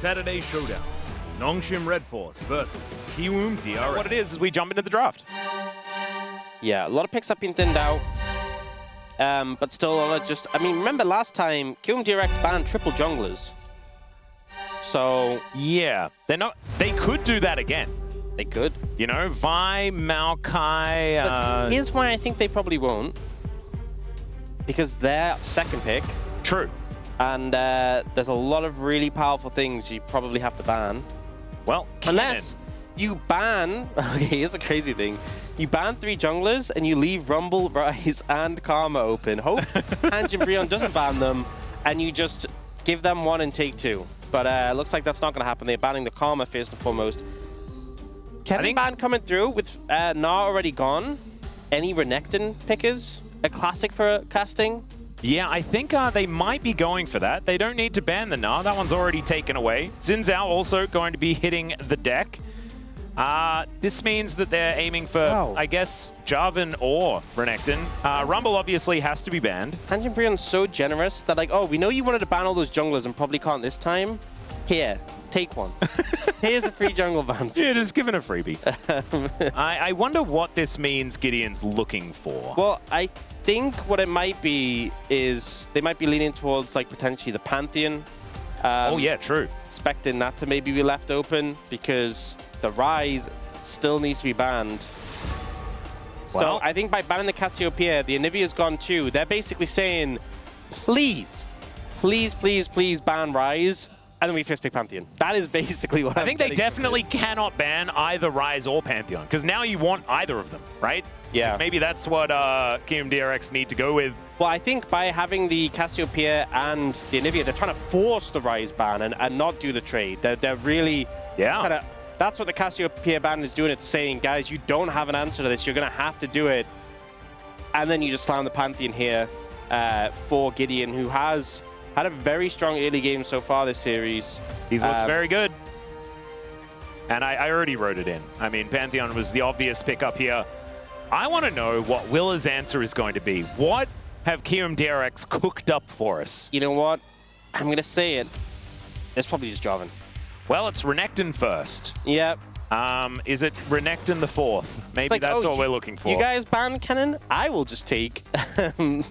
Saturday Showdown. Nongshim Red Force versus Kiwoom DRX. What it is we jump into the draft. Yeah, a lot of picks have been thinned out. But still, a lot of just... I mean, remember last time, Kiwoom DRX banned triple junglers. So... Yeah, they're not... They could do that again. They could. You know, Vi, Maokai... But here's why I think they probably won't. Because they're second pick. True. And there's a lot of really powerful things you probably have to ban. Well, unless you ban... Okay, here's a crazy thing. You ban 3 junglers and you leave Rumble, Rise, and Karma open. Hope Hanjin doesn't ban them, and you just give them 1 and take 2. But it looks like that's not going to happen. They're banning the Karma first and foremost. Kevin ban coming through with Na already gone. Any Renekton pickers? A classic for casting? Yeah, I think they might be going for that. They don't need to ban the Na. That one's already taken away. Xin Zhao also going to be hitting the deck. This means that they're aiming for, I guess, Jarvan or Renekton. Rumble obviously has to be banned. Hanjin Brion's so generous that, like, oh, we know you wanted to ban all those junglers and probably can't this time. Here, take one. Here's a free jungle ban. Yeah, just give it a freebie. I wonder what this means Gideon's looking for. Well, I think what it might be is they might be leaning towards, like, potentially the Pantheon. Oh, yeah, true. Expecting that to maybe be left open because the Rise still needs to be banned. Well, so I think by banning the Cassiopeia, the Anivia's gone too. They're basically saying, please, please, please, please ban Rise. And then we first pick Pantheon. That is basically what I think they definitely cannot ban either Rise or Pantheon, because now you want either of them, right? Yeah. Maybe that's what Kiwoom DRX need to go with. Well, I think by having the Cassiopeia and the Anivia, they're trying to force the Rise ban and not do the trade. They're really kind of... That's what the Cassiopeia ban is doing. It's saying, guys, you don't have an answer to this. You're going to have to do it. And then you just slam the Pantheon here for Gideon, who has had a very strong early game so far this series. He's looked very good. And I already wrote it in. I mean, Pantheon was the obvious pick up here. I want to know what Willa's answer is going to be. What have Kiwoom DRX cooked up for us? You know what? I'm going to say it. It's probably just Jarvan. Well, it's Renekton first. Yep. Is it Renekton the 4th? Maybe like, that's what we're looking for. You guys ban Kennen? I will just take the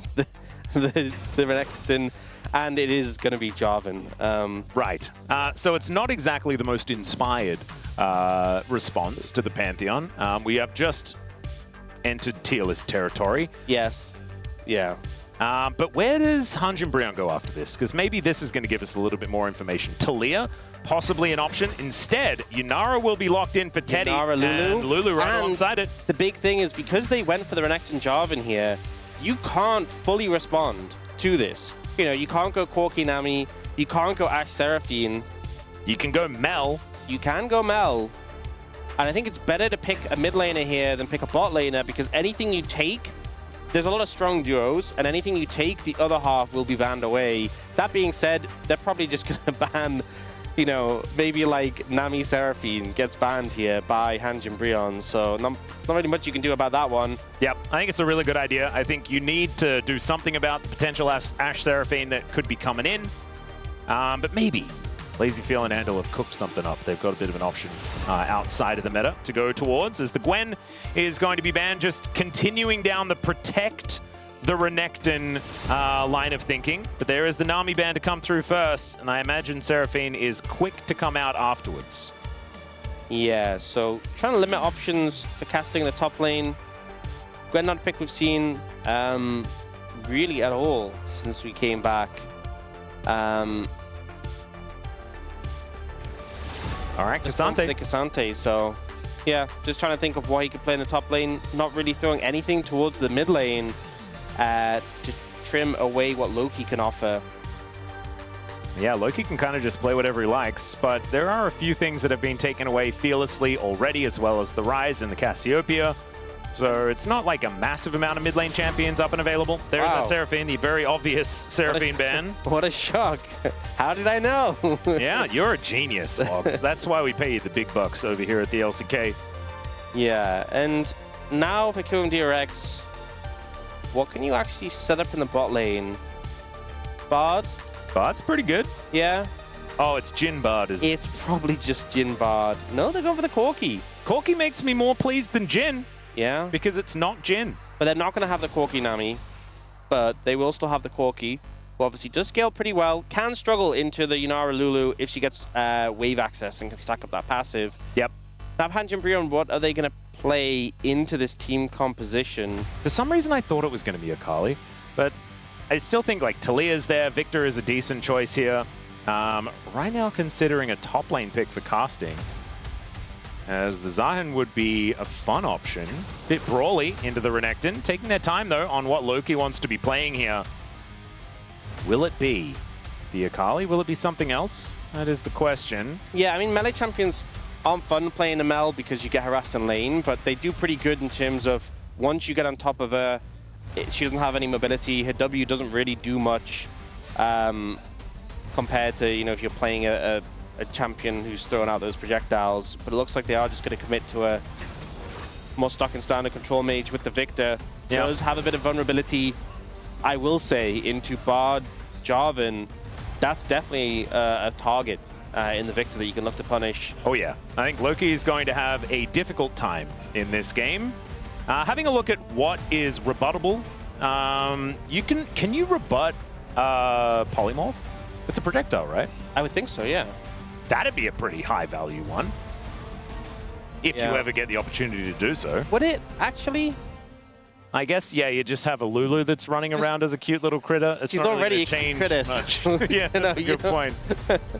Renekton, and it is going to be Jarvan. Right. So it's not exactly the most inspired response to the Pantheon. We have just entered tier list territory. Yes. Yeah. But where does Hanjin Brion go after this? Because maybe this is going to give us a little bit more information. Talia, possibly an option. Instead, Yunara will be locked in for Teddy. Yunara, and Lulu right alongside it. The big thing is because they went for the Renekton Jarvan here, you can't fully respond to this. You know, you can't go Corki Nami, you can't go Ashe Seraphine. You can go Mel. You can go Mel. And I think it's better to pick a mid laner here than pick a bot laner because anything you take, there's a lot of strong duos, and anything you take, the other half will be banned away. That being said, they're probably just going to ban, you know, maybe like Nami Seraphine gets banned here by Hanjin Brion, so not really much you can do about that one. Yep, I think it's a really good idea. I think you need to do something about the potential Ashe Seraphine that could be coming in, but maybe Lazy Feel and Andal have cooked something up. They've got a bit of an option outside of the meta to go towards, as the Gwen is going to be banned, just continuing down the protect the Renekton line of thinking. But there is the Nami ban to come through first, and I imagine Seraphine is quick to come out afterwards. Yeah, so trying to limit options for casting in the top lane. Gwen not a pick we've seen really at all since we came back. All right, Cassante. The Cassante, so yeah, just trying to think of what he could play in the top lane. Not really throwing anything towards the mid lane to trim away what Loki can offer. Yeah, Loki can kind of just play whatever he likes, but there are a few things that have been taken away fearlessly already, as well as the Rise and the Cassiopeia. So it's not like a massive amount of mid lane champions up and available. There's that Seraphine, the very obvious Seraphine ban. What a shock. How did I know? Yeah, you're a genius, Ox. That's why we pay you the big bucks over here at the LCK. Yeah, and now for Kiwoom DRX, what can you actually set up in the bot lane? Bard? Bard's pretty good. Yeah. Oh, it's Jin Bard, isn't it? It's probably just Jin Bard. No, they're going for the Corki. Corki makes me more pleased than Jin. Yeah. Because it's not Jin. But they're not going to have the Corki Nami. But they will still have the Corki, who obviously does scale pretty well. Can struggle into the Yunara Lulu if she gets wave access and can stack up that passive. Yep. Now, Hanjin Brion, what are they going to play into this team composition? For some reason, I thought it was going to be Akali. But I still think like Talia's there. Victor is a decent choice here. Right now, considering a top lane pick for casting, as the Zion would be a fun option. Bit brawly into the Renekton, taking their time though on what Loki wants to be playing here. Will it be the Akali? Will it be something else? That is the question. Yeah, I mean, melee champions aren't fun playing ML because you get harassed in lane, but they do pretty good in terms of once you get on top of her, she doesn't have any mobility. Her W doesn't really do much compared to, you know, if you're playing a champion who's throwing out those projectiles. But it looks like they are just going to commit to a more stock and standard control mage with the Victor. Yeah. Does have a bit of vulnerability, I will say, into Bard, Jarvan. That's definitely a target in the Victor that you can look to punish. Oh yeah, I think Loki is going to have a difficult time in this game. Having a look at what is rebuttable, can you rebut Polymorph? It's a projectile, right? I would think so, yeah. That'd be a pretty high value one. If you ever get the opportunity to do so. Would it actually? I guess, yeah, you just have a Lulu that's running around as a cute little critter. It's she's not already really change critter. much. Yeah, that's a good point.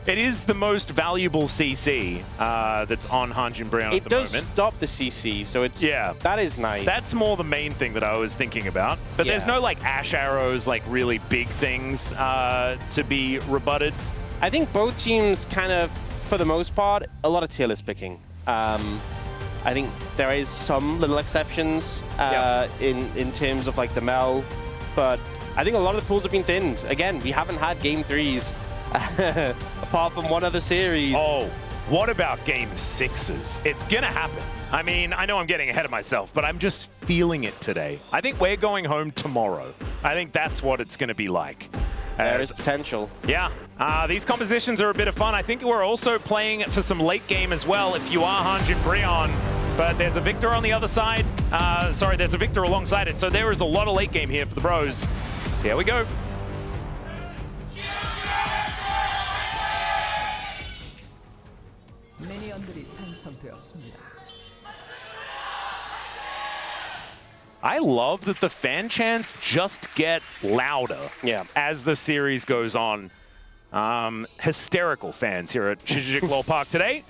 It is the most valuable CC that's on Hanjin Brion at the moment. It does stop the CC, so it's that is nice. That's more the main thing that I was thinking about. But there's no like Ash arrows, like really big things to be rebutted. I think both teams kind of, for the most part, a lot of tier list picking. I think there is some little exceptions in terms of like the Mel, but I think a lot of the pools have been thinned. Again, we haven't had game 3s apart from one other series. Oh, what about game 6s? It's gonna happen. I mean, I know I'm getting ahead of myself, but I'm just feeling it today. I think we're going home tomorrow. I think that's what it's gonna be like. There is potential. Yeah, these compositions are a bit of fun. I think we're also playing for some late game as well if you are Hanjin Brion. But there's a Victor on the other side. Sorry, there's a Victor alongside it. So there is a lot of late game here for the bros. So here we go. I love that the fan chants just get louder as the series goes on. Hysterical fans here at Shijik Lol Park today.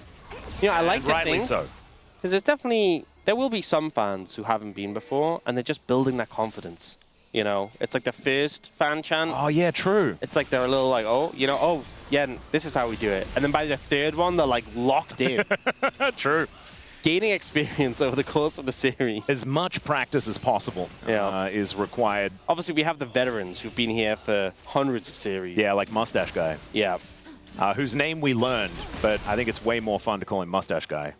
Yeah, I like to rightly think, so. because there will be some fans who haven't been before, and they're just building that confidence. You know, it's like the first fan chant. Oh yeah, true. It's like they're a little like, oh, you know, oh yeah, this is how we do it. And then by the third one, they're like locked in. True. Gaining experience over the course of the series. As much practice as possible is required. Obviously, we have the veterans who've been here for hundreds of series. Yeah, like Mustache Guy. Yeah. Whose name we learned, but I think it's way more fun to call him Mustache Guy.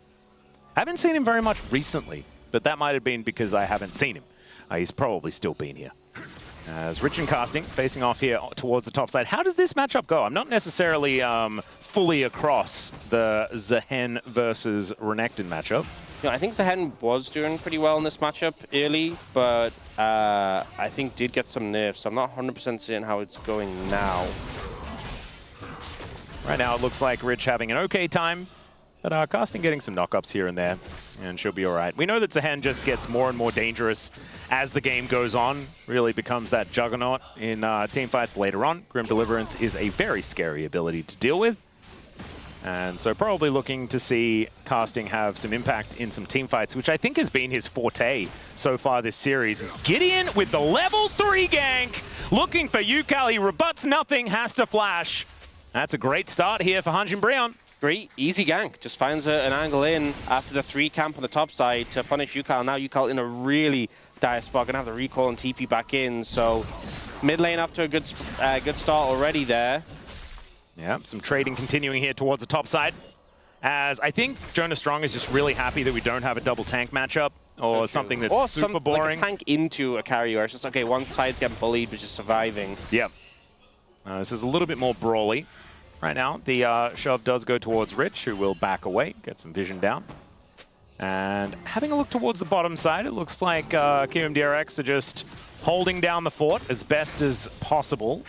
I haven't seen him very much recently, but that might have been because I haven't seen him. He's probably still been here. As Rich and Casting facing off here towards the top side. How does this matchup go? I'm not necessarily fully across the Zehen versus Renekton matchup. You know, I think Zehen was doing pretty well in this matchup early, but I think did get some nerfs. So I'm not 100% certain how it's going now. Right now it looks like Rich having an okay time, but Casting getting some knock-ups here and there, and she'll be all right. We know that Zehen just gets more and more dangerous as the game goes on, really becomes that juggernaut in team fights later on. Grim Deliverance is a very scary ability to deal with, and so probably looking to see Casting have some impact in some team fights, which I think has been his forte so far this series. Is Gideon with the level 3 gank, looking for Yukal. He rebuts nothing, has to flash. That's a great start here for Hanjin Brion. Great, easy gank. Just finds an angle in after the 3 camp on the top side to punish Yukal. Now Yukal in a really dire spot, gonna have the recall and TP back in. So mid lane up to a good start already there. Yeah, some trading continuing here towards the top side. As I think Jonah Strong is just really happy that we don't have a double tank matchup or something that's super boring. Like a tank into a carry where it's just, okay, one side's getting bullied but just surviving. Yep. This is a little bit more brawly. right now. The shove does go towards Rich, who will back away, get some vision down. And having a look towards the bottom side, it looks like KRX are just holding down the fort as best as possible.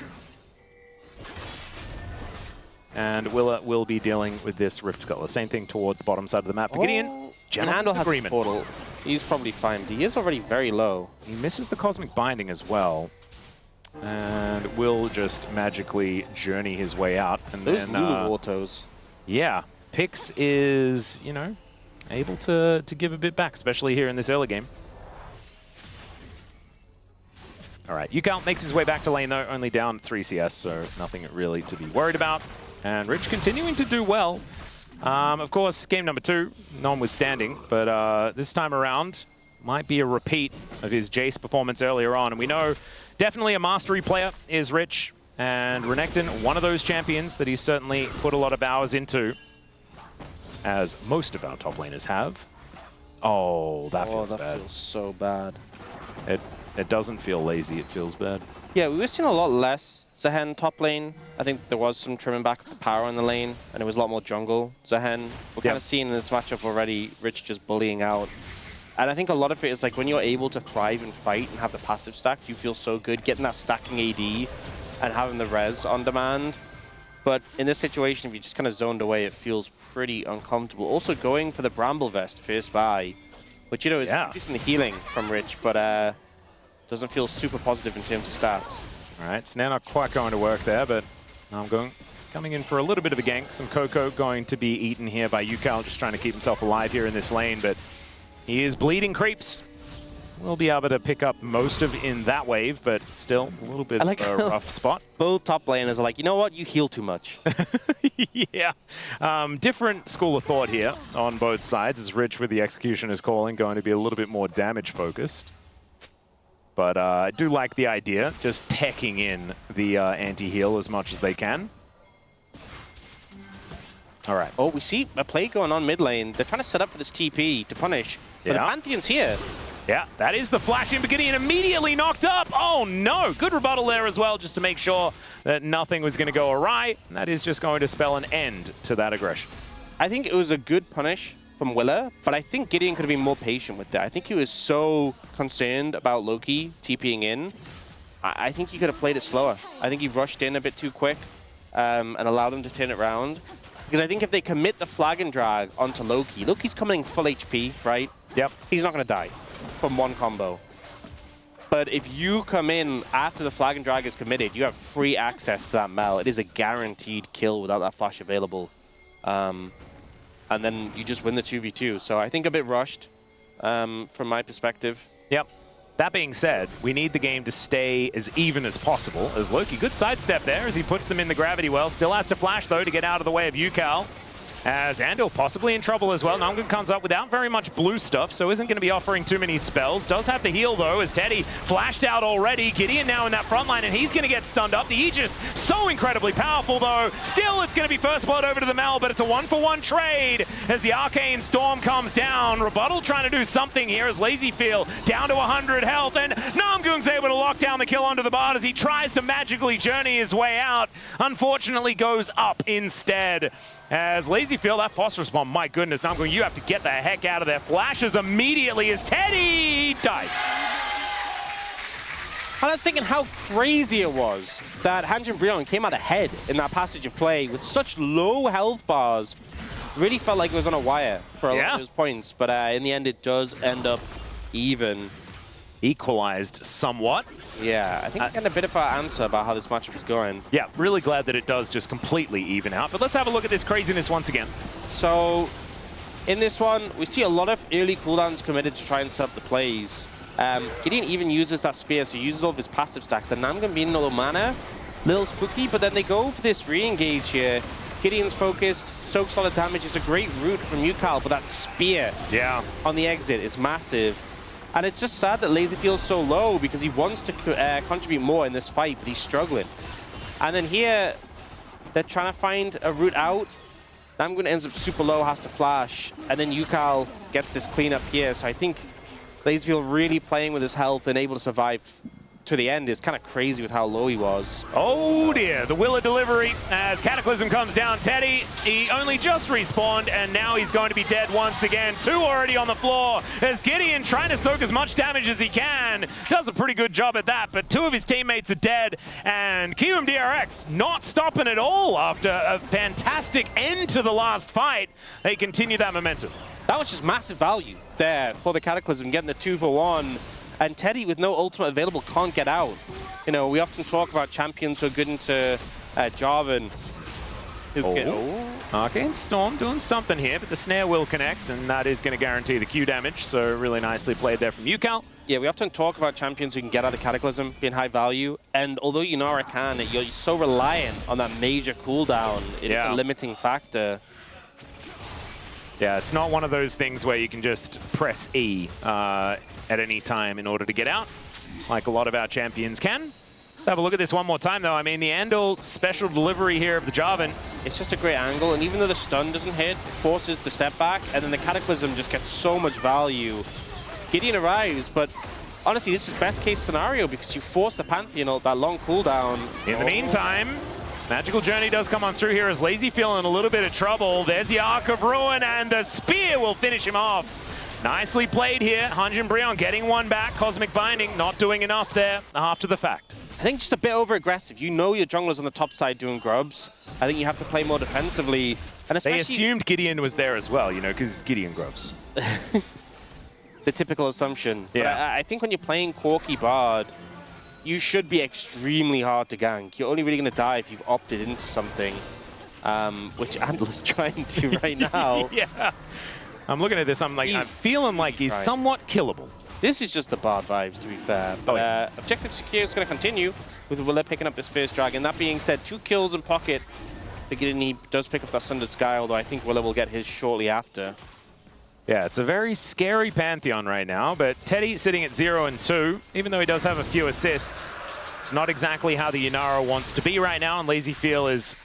And Willa will be dealing with this Rift Scuttler. Same thing towards the bottom side of the map for Gideon. Handle has a portal. He's probably fine, but he is already very low. He misses the Cosmic Binding as well. And will just magically journey his way out. And those then, Lulu autos. Yeah, Pix is, you know, able to give a bit back, especially here in this early game. All right, Yukal makes his way back to lane though, only down 3 CS, so nothing really to be worried about. And Rich continuing to do well. Of course, game number 2, notwithstanding, but this time around might be a repeat of his Jace performance earlier on. And we know definitely a mastery player is Rich, and Renekton, one of those champions that he's certainly put a lot of hours into, as most of our top laners have. Oh, that feels bad. That feels so bad. It doesn't feel lazy, it feels bad. Yeah, we were seeing a lot less Zehen top lane. I think there was some trimming back of the power in the lane, and it was a lot more jungle Zehen. We're kind of seeing in this matchup already Rich just bullying out. And I think a lot of it is like when you're able to thrive and fight and have the passive stack, you feel so good getting that stacking AD and having the res on demand. But in this situation, if you just kind of zoned away, it feels pretty uncomfortable. Also going for the Bramble Vest first buy, which, you know, is reducing the healing from Rich, but doesn't feel super positive in terms of stats. All right, Snare not quite going to work there, but I'm coming in for a little bit of a gank. Some Coco going to be eaten here by Yukal, just trying to keep himself alive here in this lane, but he is bleeding creeps. We'll be able to pick up most of in that wave, but still a little bit of a rough spot. Both top laners are like, you know what? You heal too much. Yeah. Different school of thought here on both sides, as Rich with the Executioner's Calling going to be a little bit more damage focused. But I do like the idea, just teching in the anti-heal as much as they can. All right. Oh, we see a play going on mid lane. They're trying to set up for this TP to punish. But the Pantheon's here. Yeah, that is the flash in beginning and immediately knocked up. Oh no, good rebuttal there as well, just to make sure that nothing was going to go awry. And that is just going to spell an end to that aggression. I think it was a good punish from Willa, but I think Gideon could have been more patient with that. I think he was so concerned about Loki TPing in. I think he could have played it slower. I think he rushed in a bit too quick and allowed them to turn it around. Because I think if they commit the flag and drag onto Loki, Loki's coming full HP, right? Yep. He's not going to die from one combo. But if you come in after the flag and drag is committed, you have free access to that Mel. It is a guaranteed kill without that flash available. And then you just win the 2v2. So I think a bit rushed from my perspective. Yep. That being said, we need the game to stay as even as possible. As Loki, good sidestep there as he puts them in the gravity well. Still has to flash, though, to get out of the way of Yukal. As Andal possibly in trouble as well. Namgun comes up without very much blue stuff, so isn't going to be offering too many spells. Does have to heal, though, as Teddy flashed out already. Gideon now in that front line, and he's going to get stunned up. The Aegis, so incredibly powerful, though. Still, it's going to be first blood over to the Mel, but it's a one-for-one trade as the Arcane Storm comes down. Rebuttal trying to do something here as Lazyfield down to 100 health, and Namgun's able to lock down the kill onto the bard as he tries to magically journey his way out. Unfortunately, goes up instead. As Lazyfield, that phosphorus bomb, my goodness, Namgun, you have to get the heck out of there. Flashes immediately as Teddy dies. I was thinking how crazy it was that Hanjin Brion came out ahead in that passage of play with such low health bars. Really felt like it was on a wire for a lot of those points, but in the end it does end up even. Equalized somewhat. Yeah, I think we got a bit of our answer about how this matchup is going. Yeah, really glad that it does just completely even out. But let's have a look at this craziness once again. So, in this one, we see a lot of early cooldowns committed to try and set up the plays. Gideon even uses that spear, so he uses all of his passive stacks. And Namgun being no mana, little spooky, but then they go for this re-engage here. Gideon's focused, soaks all the damage. It's a great route from Yukal, but that spear on the exit is massive. And it's just sad that Lazyfield's so low because he wants to contribute more in this fight, but he's struggling. And then here, they're trying to find a route out. Namgun ends up super low, has to flash, and then Yukal gets this cleanup here. So I think Lazyfield really playing with his health and able to survive to the end is kind of crazy with how low he was. Oh dear, the Willa delivery as Cataclysm comes down. Teddy, he only just respawned and now he's going to be dead once again. 2 already on the floor as Gideon trying to soak as much damage as he can. Does a pretty good job at that, but 2 of his teammates are dead and KRX not stopping at all after a fantastic end to the last fight. They continue that momentum. That was just massive value there for the Cataclysm, getting the 2-for-1. And Teddy, with no ultimate available, can't get out. You know, we often talk about champions who are good into Jarvan. Arcane Storm doing something here, but the snare will connect, and that is going to guarantee the Q damage. So really nicely played there from Ucal. Yeah, we often talk about champions who can get out of Cataclysm, being high value. And although Yunara can, you're so reliant on that major cooldown. It's a limiting factor. Yeah, it's not one of those things where you can just press E at any time in order to get out, like a lot of our champions can. Let's have a look at this one more time, though. I mean, the Andal special delivery here of the Jarvan. It's just a great angle, and even though the stun doesn't hit, it forces the step back, and then the Cataclysm just gets so much value. Gideon arrives, but honestly, this is best case scenario because you force the Pantheon, that long cooldown. In the meantime, Magical Journey does come on through here as Lazy feeling a little bit of trouble. There's the Arc of Ruin, and the Spear will finish him off. Nicely played here. Hanjin Brion getting one back. Cosmic Binding not doing enough there after the fact. I think just a bit over-aggressive. You know your jungler's on the top side doing grubs. I think you have to play more defensively. And they assumed Gideon was there as well, you know, because it's Gideon grubs. The typical assumption. Yeah. But I think when you're playing Corki Bard, you should be extremely hard to gank. You're only really going to die if you've opted into something, which Andal is trying to right now. Yeah. I'm looking at this, I'm feeling like he's somewhat killable. This is just the Bard vibes, to be fair. But Objective Secure is going to continue with Willa picking up this first dragon. That being said, 2 kills in pocket. Beginning, he does pick up that Sundered Sky, although I think Willa will get his shortly after. Yeah, it's a very scary Pantheon right now, but Teddy sitting at 0 and 2, even though he does have a few assists, it's not exactly how the Yunara wants to be right now, and Lazy Feel is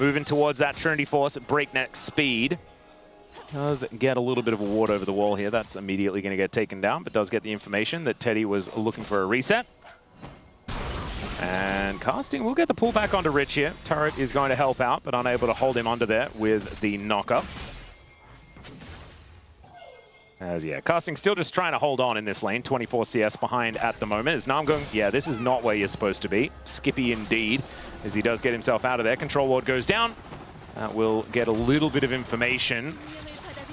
moving towards that Trinity Force at breakneck speed. Does get a little bit of a ward over the wall here. That's immediately going to get taken down, but does get the information that Teddy was looking for a reset. And Casting will get the pullback onto Rich here. Turret is going to help out, but unable to hold him under there with the knock-up. As Casting still just trying to hold on in this lane. 24 CS behind at the moment. As Namgung, this is not where you're supposed to be. Skippy indeed, as he does get himself out of there. Control ward goes down. That will get a little bit of information.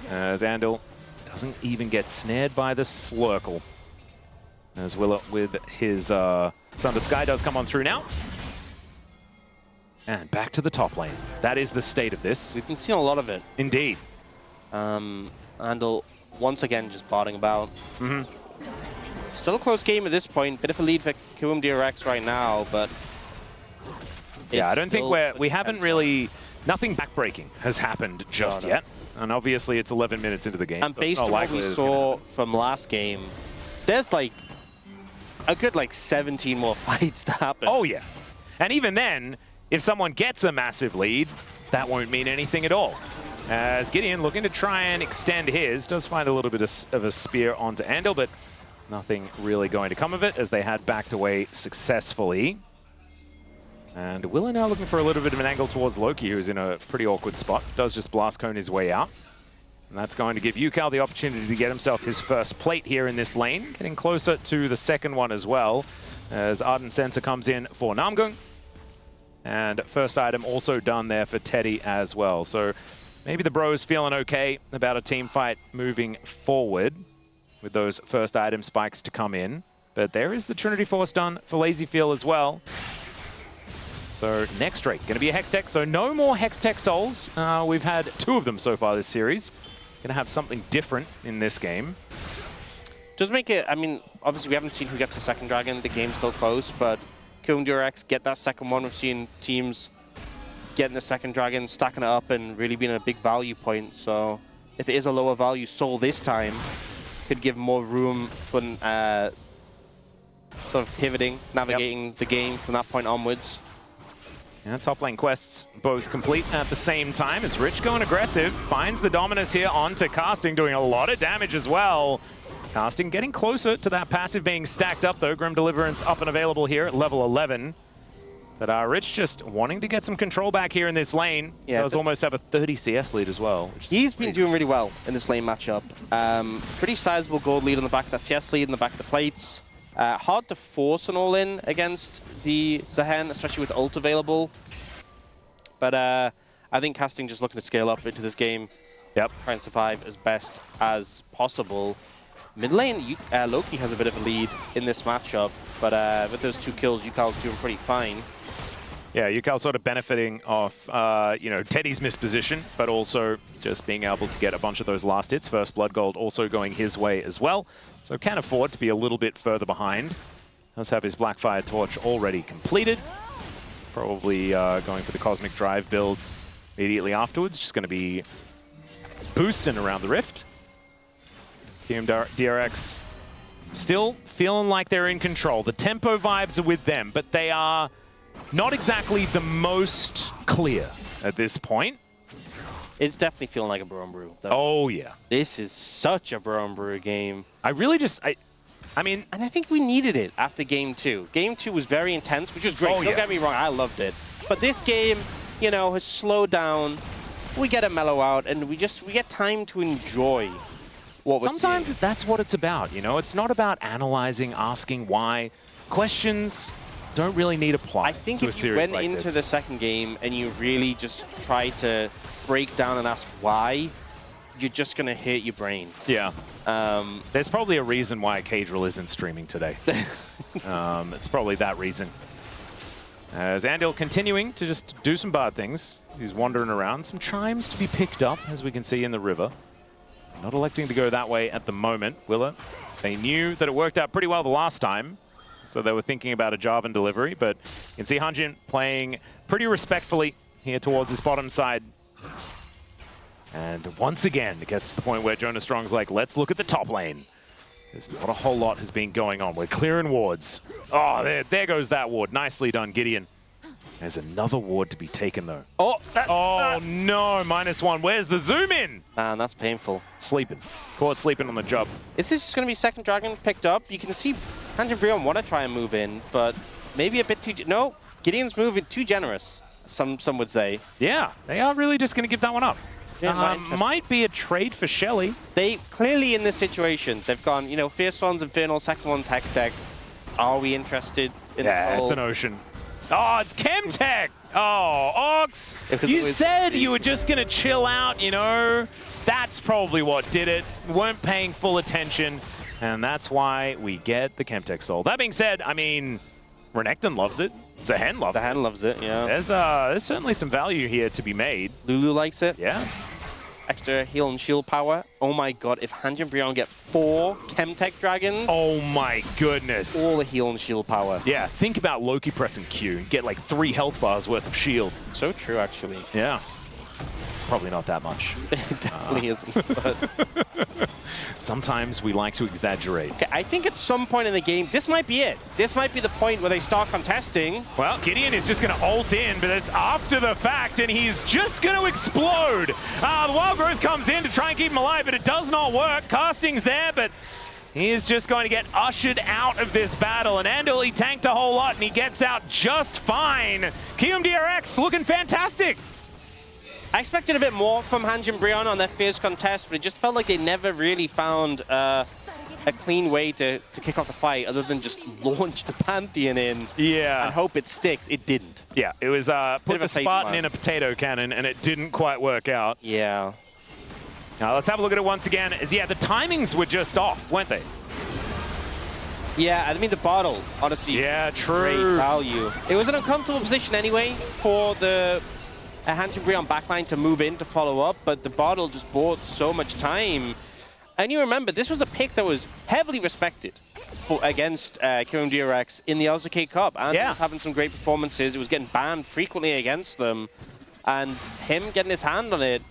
As Andal doesn't even get snared by the Slurkle. As Willa with his Sundered Sky does come on through now. And back to the top lane. That is the state of this. We've been seeing a lot of it. Indeed. Andal once again just botting about. Still a close game at this point. Bit of a lead for KRX right now, but I don't think we haven't really. Nothing backbreaking has happened just yet. And obviously it's 11 minutes into the game. And so based on what we saw from last game, there's like a good 17 more fights to happen. Oh yeah. And even then, if someone gets a massive lead, that won't mean anything at all. As Gideon looking to try and extend his, does find a little bit of a spear onto Andal, but nothing really going to come of it as they had backed away successfully. And Willa now looking for a little bit of an angle towards Loki, who's in a pretty awkward spot. Does just blast cone his way out. And that's going to give Ucal the opportunity to get himself his first plate here in this lane. Getting closer to the second one as well, as Ardent Sensor comes in for Namgung. And first item also done there for Teddy as well. So maybe the bros feeling okay about a team fight moving forward with those first item spikes to come in. But there is the Trinity Force done for Lazy Feel as well. So next straight, going to be a Hextech. So no more Hextech Souls. We've had 2 of them so far this series. Going to have something different in this game. Does make it, I mean, obviously we haven't seen who gets the second dragon. The game's still close, but KRX get that second one. We've seen teams getting the second dragon, stacking it up, and really being a big value point. So if it is a lower value soul this time, could give more room for sort of pivoting, navigating the game from that point onwards. Yeah, top lane quests both complete at the same time as Rich going aggressive, finds the Dominus here onto Casting, doing a lot of damage as well. Casting getting closer to that passive being stacked up, though. Grim Deliverance up and available here at level 11. But Rich just wanting to get some control back here in this lane. Yeah, Does almost have a 30 CS lead as well. He's been doing really well in this lane matchup. Pretty sizable gold lead on the back of that CS lead, in the back of the plates. Hard to force an all-in against the Zahen, especially with ult available. But I think Casting just looking to scale up into this game. Yep. Try and survive as best as possible. Mid lane, Loki has a bit of a lead in this matchup, but with those 2 kills, Yukal's doing pretty fine. Yeah, Yukal sort of benefiting off, you know, Teddy's misposition, but also just being able to get a bunch of those last hits. First Blood Gold also going his way as well, so can afford to be a little bit further behind. Does have his Blackfire Torch already completed. Probably going for the Cosmic Drive build immediately afterwards. Just going to be boosting around the Rift. Team DRX still feeling like they're in control. The tempo vibes are with them, but they are not exactly the most clear at this point. It's definitely feeling like a Bro and Brew, though. Oh, yeah. This is such a Bro and Brew game. I really just, I mean... And I think we needed it after Game 2. Game 2 was very intense, which was great. Oh, Don't get me wrong, I loved it. But this game, you know, has slowed down. We get a mellow out, and we get time to enjoy what we're Sometimes seeing. that's what it's about, you know? It's not about analyzing, asking why. Questions don't really need a plot. I think to a if you series went like into this. the second game and you really just try to break down and ask why, you're just going to hit your brain. Yeah. There's probably a reason why Cadril isn't streaming today. It's probably that reason. As Andil continuing to just do some bad things. He's wandering around. Some chimes to be picked up, as we can see in the river. Not electing to go that way at the moment. Willa, they knew that it worked out pretty well the last time. So they were thinking about a Jarvan delivery, but you can see Hanjin playing pretty respectfully here towards his bottom side. And once again, it gets to the point where Jonas Strong's like, let's look at the top lane. There's not a whole lot has been going on. We're clearing wards. Oh, there goes that ward. Nicely done, Gideon. There's another ward to be taken, though. Oh, no, -1. Where's the zoom in? Man, that's painful. Sleeping. Caught sleeping on the job. Is this just going to be second dragon picked up? You can see Hanjin Brion want to try and move in, but maybe a bit too... No, Gideon's moving too generous, some would say. Yeah, they are really just going to give that one up. Yeah, might be a trade for Shelly. They clearly in this situation, they've gone, you know, first one's Infernal, second one's Hextech. Are we interested in Yeah, the it's an ocean. Oh, it's Chemtech! Oh, Ox! You said you were just going to chill out, you know? That's probably what did it. Weren't paying full attention, and that's why we get the Chemtech Soul. That being said, I mean, Renekton loves it. Zahen loves it. Zahen loves it, yeah. There's certainly some value here to be made. Lulu likes it. Yeah. Extra heal and shield power. Oh my god, if Hanjin Brion get 4 Chemtech Dragons... Oh my goodness. All the heal and shield power. Yeah, think about Loki pressing Q and get like 3 health bars worth of shield. So true, actually. Yeah. It's probably not that much. It definitely isn't, but... Sometimes we like to exaggerate. Okay, I think at some point in the game, this might be it. This might be the point where they start contesting. Well, Gideon is just going to ult in, but it's after the fact, and he's just going to explode. The Wild Growth comes in to try and keep him alive, but it does not work. Casting's there, but he is just going to get ushered out of this battle. And Andil, he tanked a whole lot, and he gets out just fine. Kium DRX looking fantastic. I expected a bit more from Hanjin Brion on their first contest, but it just felt like they never really found a clean way to kick off the fight other than just launch the Pantheon in and hope it sticks. It didn't. Yeah, it was put the Spartan in a potato cannon, and it didn't quite work out. Yeah. Now, let's have a look at it once again. Yeah, the timings were just off, weren't they? Yeah, I mean, the bottle, honestly, yeah, true. Great value. It was an uncomfortable position anyway for the Hanjin Brion backline to move in to follow up, but the bottle just bought so much time. And you remember, this was a pick that was heavily respected against KRX DRX in the LCK Cup. And he was having some great performances. It was getting banned frequently against them. And him getting his hand on it,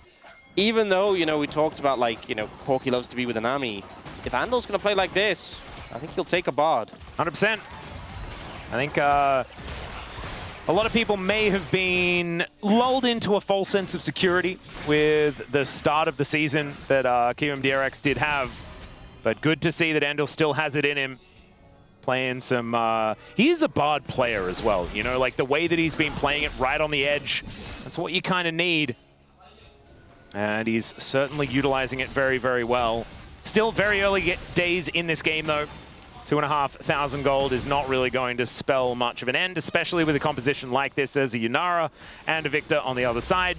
even though, you know, we talked about, like, you know, Corki loves to be with an army. If Andal's going to play like this, I think he'll take a Bard. 100%. I think a lot of people may have been lulled into a false sense of security with the start of the season that KRX did have. But good to see that Andal still has it in him. Playing some... he is a Bard player as well, you know, like the way that he's been playing it right on the edge. That's what you kind of need. And he's certainly utilizing it very, very well. Still very early days in this game, though. 2,500 gold is not really going to spell much of an end, especially with a composition like this. There's a Yunara and a Victor on the other side.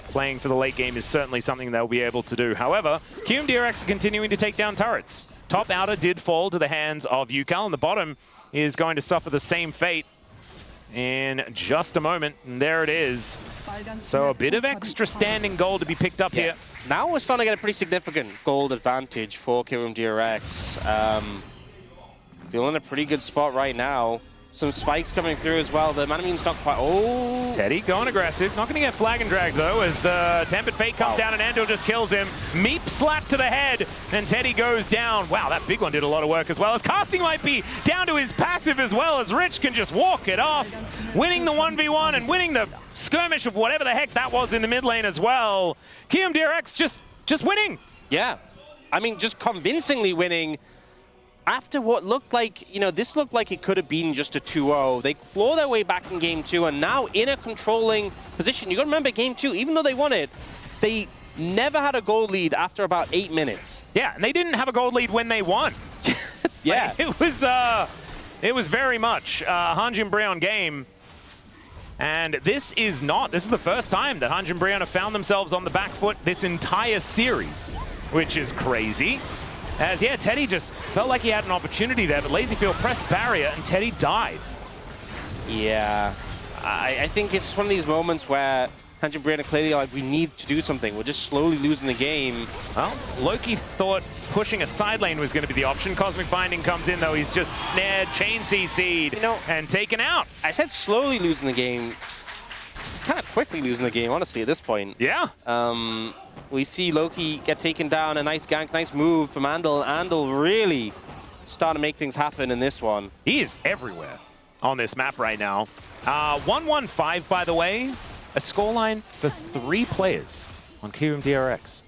Playing for the late game is certainly something they'll be able to do. However, KRX are continuing to take down turrets. Top outer did fall to the hands of UCal, and the bottom is going to suffer the same fate in just a moment. And there it is. So a bit of extra standing gold to be picked up here. Now we're starting to get a pretty significant gold advantage for KRX. Feeling in a pretty good spot right now. Some spikes coming through as well. The Manamune's not quite... Oh! Teddy going aggressive. Not going to get flag and drag, though, as the Tempered Fate comes down and Andal just kills him. Meep slap to the head, and Teddy goes down. Wow, that big one did a lot of work as well, as Casting might be down to his passive as well, as Rich can just walk it off. Winning the 1v1 and winning the skirmish of whatever the heck that was in the mid lane as well. KRX just winning. Yeah. I mean, just convincingly winning. After what looked like, you know, this looked like it could have been just a 2-0. They claw their way back in game 2 and now in a controlling position. You got to remember game 2, even though they won it, they never had a gold lead after about 8 minutes. Yeah, and they didn't have a gold lead when they won. Yeah. Like, it was very much Hanjin Breon game. And this is the first time that Hanjin Breon have found themselves on the back foot this entire series, which is crazy. As, yeah, Teddy just felt like he had an opportunity there, but Lazyfield pressed barrier and Teddy died. Yeah. I think it's just one of these moments where Hanjin Breon are clearly like, we need to do something. We're just slowly losing the game. Well, Loki thought pushing a side lane was going to be the option. Cosmic Binding comes in, though. He's just snared, chain CC'd, and taken out. I said slowly losing the game. Kind of quickly losing the game, honestly, at this point. Yeah. We see Loki get taken down, a nice gank, nice move from Andal. Andal really starting to make things happen in this one. He is everywhere on this map right now. 1-1-5, by the way. A scoreline for 3 players on KRX.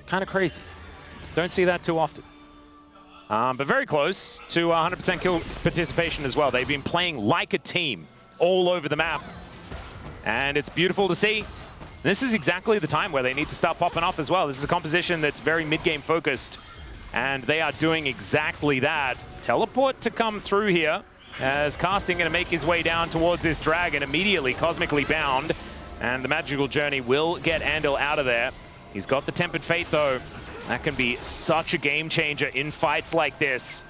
Kind of crazy. Don't see that too often. But very close to 100% kill participation as well. They've been playing like a team all over the map. And it's beautiful to see. This is exactly the time where they need to start popping off as well. This is a composition that's very mid-game focused, and they are doing exactly that. Teleport to come through here, as Casting going to make his way down towards this dragon, immediately cosmically bound, and the magical journey will get Andal out of there. He's got the Tempered Fate, though. That can be such a game changer in fights like this.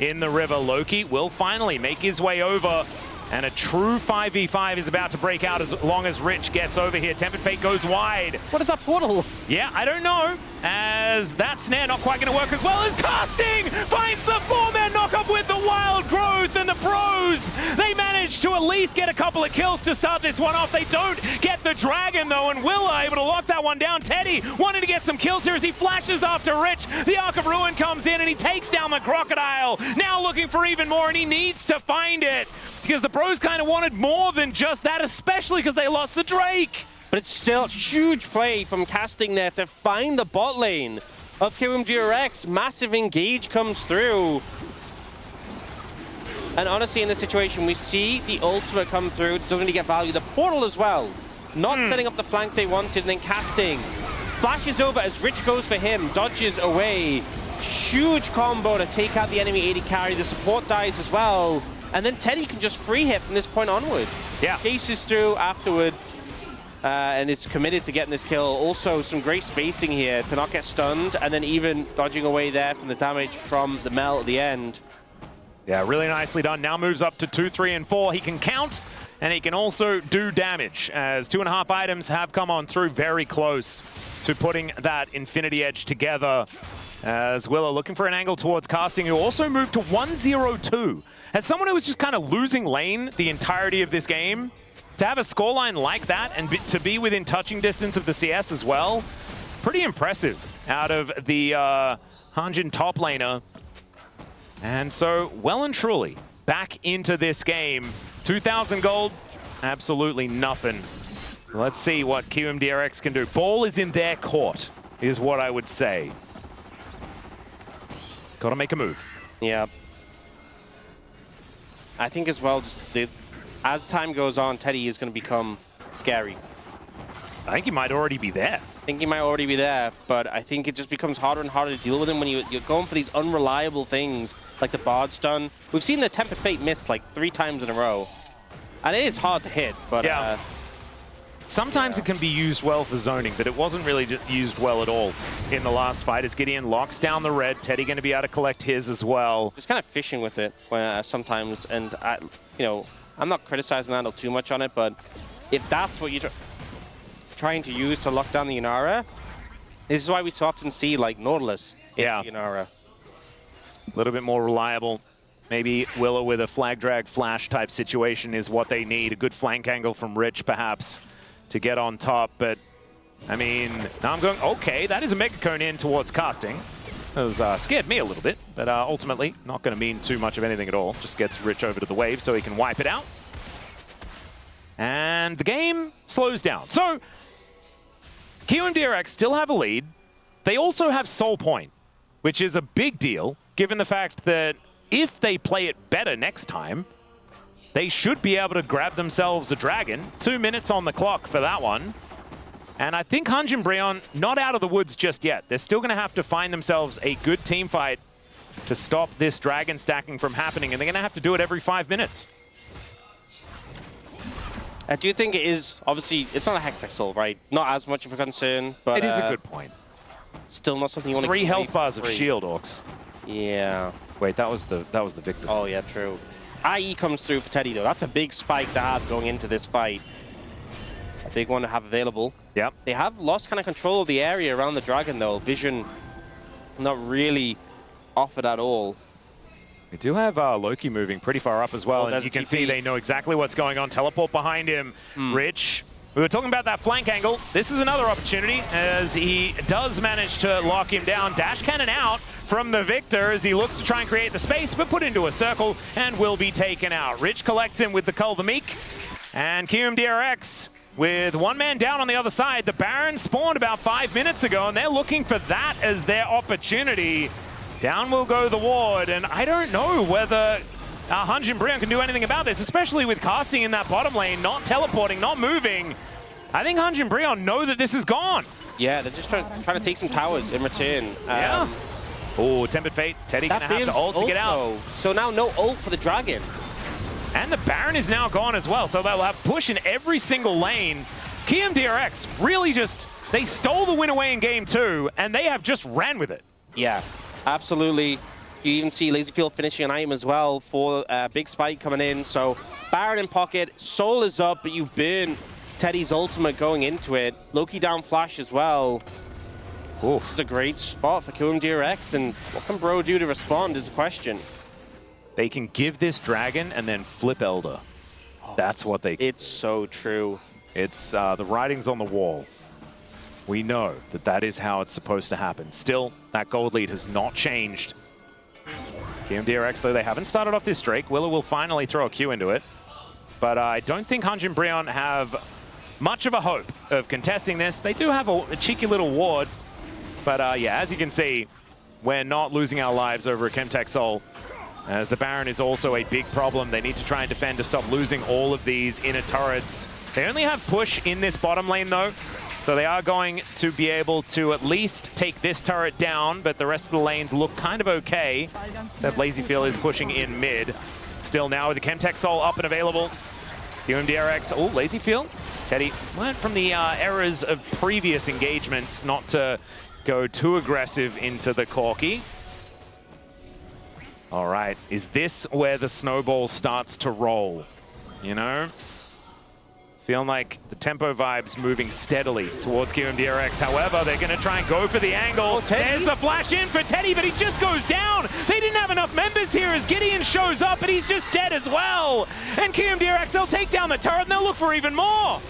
In the river, Loki will finally make his way over. And a true 5v5 is about to break out as long as Rich gets over here. Tempered Fate goes wide. What is that portal? Yeah, I don't know. As that snare not quite going to work as well as Casting finds the 4-man knockup with the Wild Growth, and the pros, they manage to at least get a couple of kills to start this one off. They don't get the dragon though, and Will are able to lock that one down. Teddy wanting to get some kills here as he flashes after Rich. The Arc of Ruin comes in and he takes down the Crocodile. Now looking for even more, and he needs to find it because the pros kind of wanted more than just that, especially because they lost the Drake. But it's still a huge play from Casting there to find the bot lane of KRX. Massive engage comes through. And honestly, in this situation, we see the ultimate come through. Doesn't really get value. The portal as well. Not setting up the flank they wanted, and then Casting flashes over as Rich goes for him, dodges away. Huge combo to take out the enemy AD carry. The support dies as well. And then Teddy can just free hit from this point onward. Yeah. Chases through afterward. And is committed to getting this kill. Also, some great spacing here to not get stunned, and then even dodging away there from the damage from the Mel at the end. Yeah, really nicely done. Now moves up to 2, 3, and 4. He can count, and he can also do damage, as 2.5 items have come on through, very close to putting that Infinity Edge together. As Willow looking for an angle towards Casting, who also moved to 1-0-2. As someone who was just kind of losing lane the entirety of this game, to have a scoreline like that and to be within touching distance of the CS as well, pretty impressive out of the Hanjin top laner. And so, well and truly, back into this game. 2,000 gold, absolutely nothing. Let's see what KRX can do. Ball is in their court, is what I would say. Got to make a move. Yeah. I think as well, just as time goes on, Teddy is going to become scary. I think he might already be there. I think he might already be there, but I think it just becomes harder and harder to deal with him when you're going for these unreliable things like the Bard stun. We've seen the Tempered Fate miss like 3 times in a row. And it is hard to hit, but... Yeah. Sometimes it can be used well for zoning, but it wasn't really used well at all in the last fight. As Gideon locks down the red, Teddy going to be able to collect his as well. Just kind of fishing with it sometimes, and I'm not criticizing Andal too much on it, but if that's what you're trying to use to lock down the Inara, this is why we so often see like Nautilus in the Inara. A little bit more reliable. Maybe Willow with a flag drag flash type situation is what they need. A good flank angle from Rich, perhaps, to get on top. But, I mean, now I'm going, okay, that is a Mega Cone in towards casting. That was, scared me a little bit, but ultimately not going to mean too much of anything at all. Just gets Rich over to the wave so he can wipe it out. And the game slows down. So, KRX still have a lead. They also have Soul Point, which is a big deal, given the fact that if they play it better next time, they should be able to grab themselves a dragon. 2 minutes on the clock for that one. And I think Hunj and Breon not out of the woods just yet. They're still going to have to find themselves a good team fight to stop this dragon stacking from happening, and they're going to have to do it every 5 minutes. I do think it is, obviously, it's not a Hextech Soul, right? Not as much of a concern, but... It is a good point. Still not something you want to... 3 health bars of shield, Orcs. Yeah. Wait, that was the victim. Oh, yeah, true. IE comes through for Teddy, though. That's a big spike to have going into this fight. A big one to have available. Yep. They have lost kind of control of the area around the dragon, though. Vision not really offered at all. We do have Loki moving pretty far up as well, and you can see they know exactly what's going on. Teleport behind him. Rich. We were talking about that flank angle. This is another opportunity as he does manage to lock him down. Dash cannon out from the Victor as he looks to try and create the space, but put into a circle and will be taken out. Rich collects him with the Cull the Meek. And KRX with 1 man down on the other side. The Baron spawned about 5 minutes ago, and they're looking for that as their opportunity. Down will go the ward, and I don't know whether Hunj and Breon can do anything about this, especially with casting in that bottom lane, not teleporting, not moving. I think Hunj and Breon know that this is gone. Yeah, they're just trying to take some towers in return. Yeah. Oh, Tempered Fate. Teddy gonna have to ult to get out. Though. So now no ult for the dragon. And the Baron is now gone as well, so they'll have push in every single lane. KRX really just, they stole the win away in game 2, and they have just ran with it. Yeah, absolutely. You even see Lazyfield finishing an item as well for big spike coming in. So Baron in pocket, Soul is up, but you burn Teddy's ultimate going into it. Loki down flash as well. Ooh. This is a great spot for KRX, and what can Bro do to respond is the question. They can give this dragon and then flip Elder. That's what they can. It's so true. It's the writing's on the wall. We know that that is how it's supposed to happen. Still, that gold lead has not changed. KRX, though, they haven't started off this Drake. Willow will finally throw a Q into it. But I don't think Hunj and Breon have much of a hope of contesting this. They do have a cheeky little ward. But yeah, as you can see, we're not losing our lives over a Chemtech Soul. As the Baron is also a big problem. They need to try and defend to stop losing all of these inner turrets. They only have push in this bottom lane, though. So they are going to be able to at least take this turret down, but the rest of the lanes look kind of okay. Except Lazyfield is pushing in mid. Still now with the Chemtech Soul up and available. KRX, oh, Lazyfield. Teddy learned from the errors of previous engagements not to go too aggressive into the Corki. All right, is this where the snowball starts to roll? You know? Feeling like the tempo vibe's moving steadily towards KRX. However, they're going to try and go for the angle. Oh, there's the flash in for Teddy, but he just goes down. They didn't have enough members here as Gideon shows up, and he's just dead as well. And KRX, they'll take down the turret, and they'll look for even more.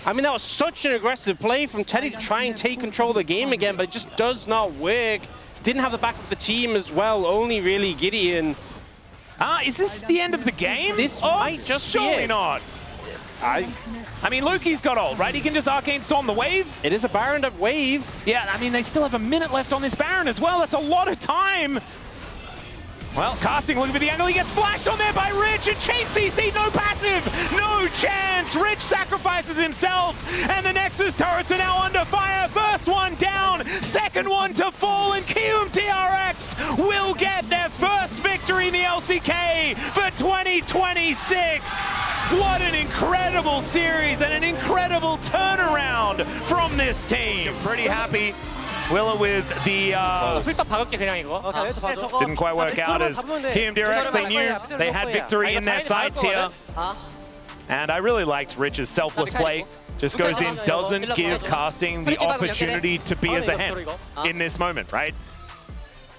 I mean, that was such an aggressive play from Teddy to try and take control of the game again, but it just does not work. Didn't have the back of the team as well, only really Gideon. Is this the end of the game? This might just be surely it. not. I mean, Loki's got ult, right? He can just Arcane Storm the wave. It is a Baron up wave. Yeah, I mean, they still have a minute left on this Baron as well. That's a lot of time. Well, Casting looking for the angle. He gets flashed on there by Rich, and Chain CC, no passive, no chance. Rich sacrifices himself, and the Nexus turrets are now under fire. First one down, second one to fall, and KRX will get their first victory in the LCK for 2026. What an incredible series and an incredible turnaround from this team. Pretty happy. Willa with the didn't quite work out as KMDRX. They knew they had victory in their sights here. And I really liked Rich's selfless play. Just goes in, doesn't give Casting the opportunity to be as ahead in this moment, right?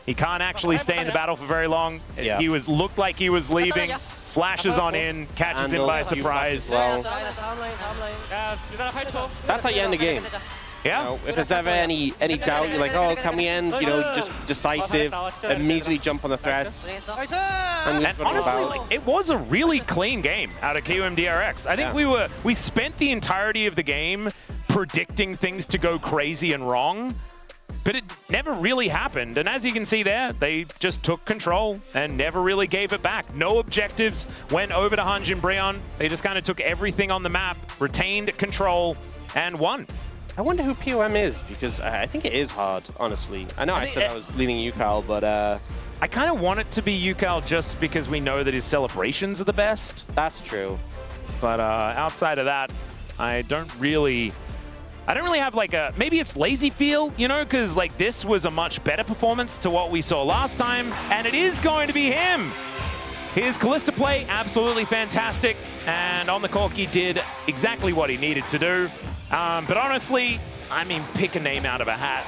He can't actually stay in the battle for very long. Yeah. He looked like he was leaving, flashes on in, catches him by surprise. Well, that's how you end the game. Yeah. You know, if there's ever any doubt, you're like, oh, can we end? You know, just decisive, immediately jump on the threats. And honestly, like, it was a really clean game out of KMDRX. I think we spent the entirety of the game predicting things to go crazy and wrong, but it never really happened. And as you can see there, they just took control and never really gave it back. No objectives went over to Hanjin Breon. They just kind of took everything on the map, retained control, and won. I wonder who POM is, because I think it is hard, honestly. I know I said I was leaning UCAL, but I kind of want it to be UCAL just because we know that his celebrations are the best. That's true. But outside of that, I don't really have like a, maybe it's lazy feel, you know, because like this was a much better performance to what we saw last time, and it is going to be him. His Kalista play, absolutely fantastic, and on the cork he did exactly what he needed to do. But honestly, I mean, pick a name out of a hat.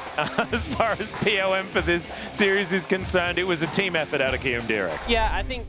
As far as POM for this series is concerned, it was a team effort out of KMDRX. Yeah, I think